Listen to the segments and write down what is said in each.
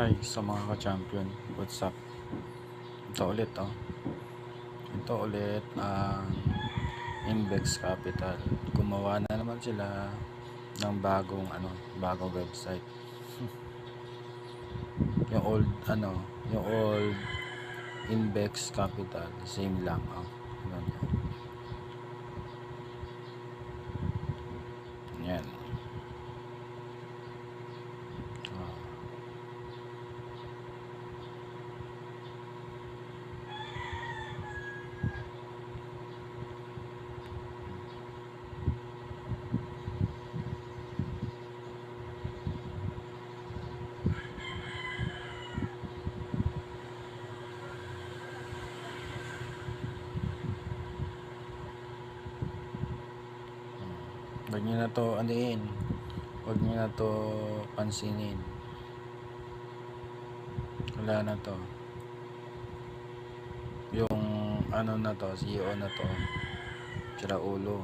Hi sa mga ka-champion, what's up? Ito ulit Ito ulit ang Invex Capital. Gumawa na naman sila ng bagong website. Yung old Invex Capital, same lang Yan. Yan. Ah. Huwag nyo na to huwag nyo na to pansinin. Wala na to. Yung na to, CEO na to, sira ulo.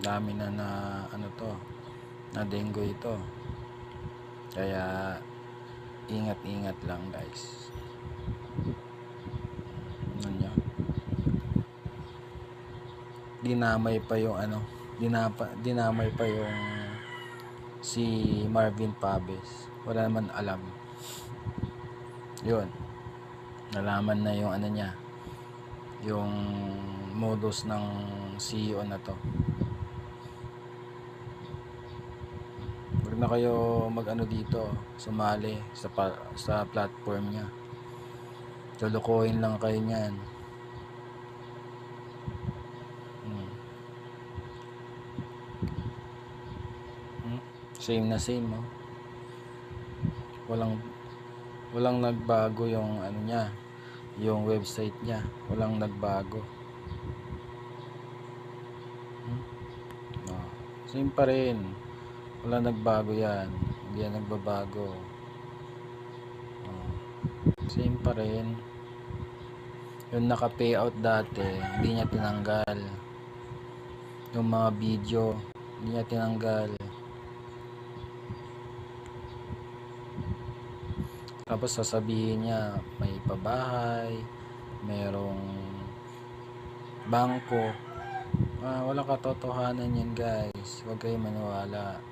Dami na na dengue ito. Kaya ingat-ingat lang guys. Nyo? Dinamay pa yung dinamay pa yung si Marvin Pabes. Wala naman alam. Yun. Nalaman na yung niya. Yung modus ng CEO na to. Huwag na kayo dito, sumali sa platform niya. Lulukuhin lang kayo niyan. Same na same walang nagbago yung niya, yung website niya, walang nagbago. Same pa rin, wala nagbago yan, hindi yan nagbabago. Same pa rin. Yung naka-payout dati, hindi niya tinanggal. Yung mga video, hindi niya tinanggal. Tapos sasabihin niya may pabahay, merong bangko. Walang katotohanan yan guys, huwag kayo maniwala.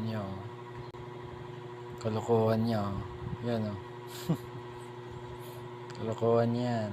Nyo, kalokohan nyo yan kalokohan yan.